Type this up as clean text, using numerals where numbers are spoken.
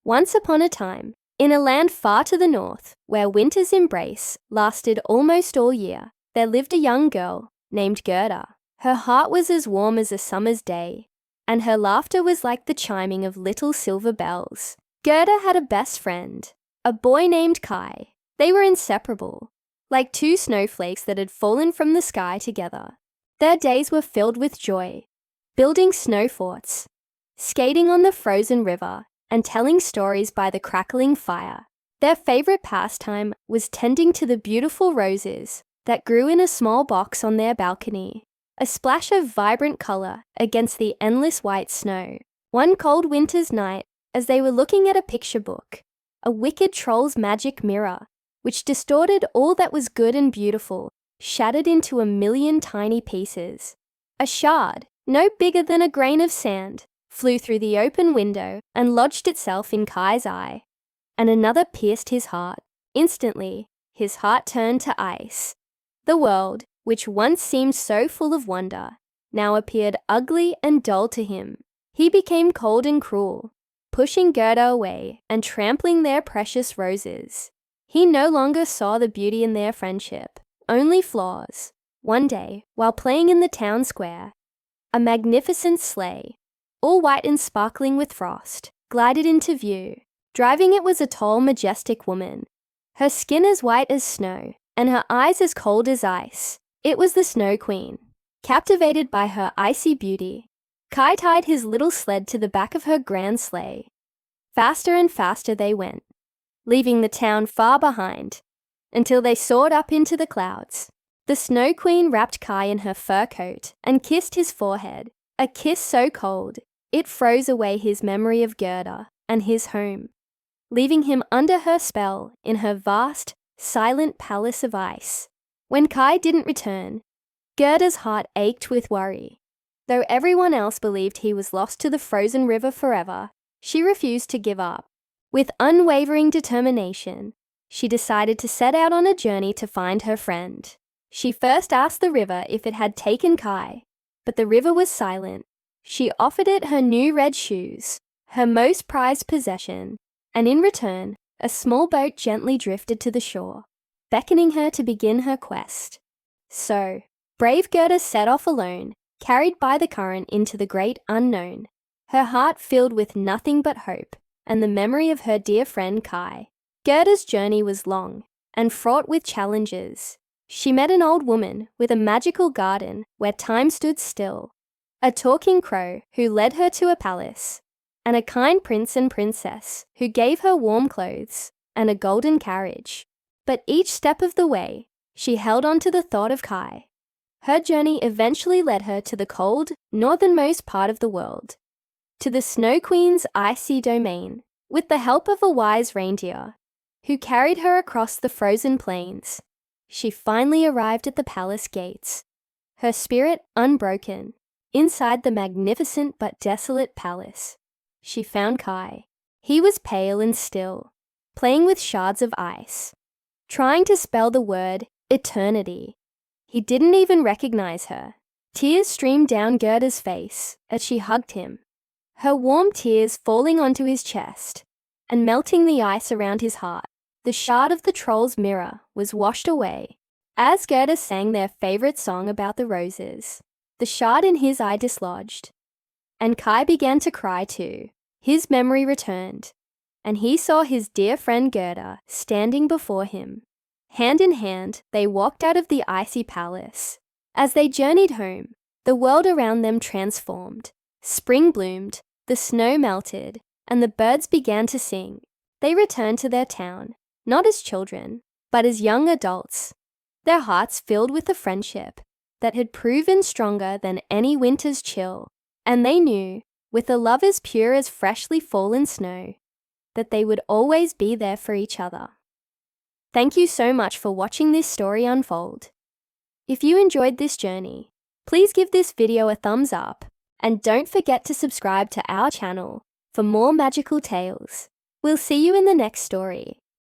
Once upon a time, in a land far to the north, where winter's embrace lasted almost all year, there lived a young girl named Gerda. Her heart was as warm as a summer's day, and her laughter was like the chiming of little silver bells. Gerda had a best friend, a boy named Kai. They were inseparable, like two snowflakes that had fallen from the sky together. Their days were filled with joy, building snow forts, skating on the frozen river, and telling stories by the crackling fire. Their favorite pastime was tending to the beautiful roses that grew in a small box on their balcony, a splash of vibrant color against the endless white snow. One cold winter's night, as they were looking at a picture book, a wicked troll's magic mirror, which distorted all that was good and beautiful, shattered into a million tiny pieces. A shard, no bigger than a grain of sand, flew through the open window and lodged itself in Kai's eye, and another pierced his heart. Instantly, his heart turned to ice. The world, which once seemed so full of wonder, now appeared ugly and dull to him. He became cold and cruel, pushing Gerda away and trampling their precious roses. He no longer saw the beauty in their friendship, only flaws. One day, while playing in the town square, a magnificent sleigh, all white and sparkling with frost, glided into view. Driving it was a tall, majestic woman, her skin as white as snow, and her eyes as cold as ice. It was the Snow Queen. Captivated by her icy beauty, Kai tied his little sled to the back of her grand sleigh. Faster and faster they went, leaving the town far behind, until they soared up into the clouds. The Snow Queen wrapped Kai in her fur coat and kissed his forehead, a kiss so cold it froze away his memory of Gerda and his home, leaving him under her spell in her vast, silent palace of ice. When Kai didn't return, Gerda's heart ached with worry. Though everyone else believed he was lost to the frozen river forever, she refused to give up. With unwavering determination, she decided to set out on a journey to find her friend. She first asked the river if it had taken Kai, but the river was silent. She offered it her new red shoes, her most prized possession, and in return, a small boat gently drifted to the shore, beckoning her to begin her quest. So, brave Gerda set off alone, carried by the current into the great unknown, her heart filled with nothing but hope and the memory of her dear friend Kai. Gerda's journey was long and fraught with challenges. She met an old woman with a magical garden where time stood still, a talking crow who led her to a palace, and a kind prince and princess who gave her warm clothes and a golden carriage. But each step of the way, she held on to the thought of Kai. Her journey eventually led her to the cold, northernmost part of the world, to the Snow Queen's icy domain, with the help of a wise reindeer, who carried her across the frozen plains. She finally arrived at the palace gates, her spirit unbroken. Inside the magnificent but desolate palace, she found Kai. He was pale and still, playing with shards of ice, trying to spell the word eternity. He didn't even recognize her. Tears streamed down Gerda's face as she hugged him, her warm tears falling onto his chest and melting the ice around his heart. The shard of the troll's mirror was washed away as Gerda sang their favorite song about the roses. The shard in his eye dislodged, and Kai began to cry too. His memory returned, and he saw his dear friend Gerda standing before him. Hand in hand, they walked out of the icy palace. As they journeyed home, the world around them transformed. Spring bloomed, the snow melted, and the birds began to sing. They returned to their town, not as children, but as young adults, their hearts filled with a friendship that had proven stronger than any winter's chill. And they knew, with a love as pure as freshly fallen snow, that they would always be there for each other. Thank you so much for watching this story unfold. If you enjoyed this journey, please give this video a thumbs up and don't forget to subscribe to our channel for more magical tales. We'll see you in the next story.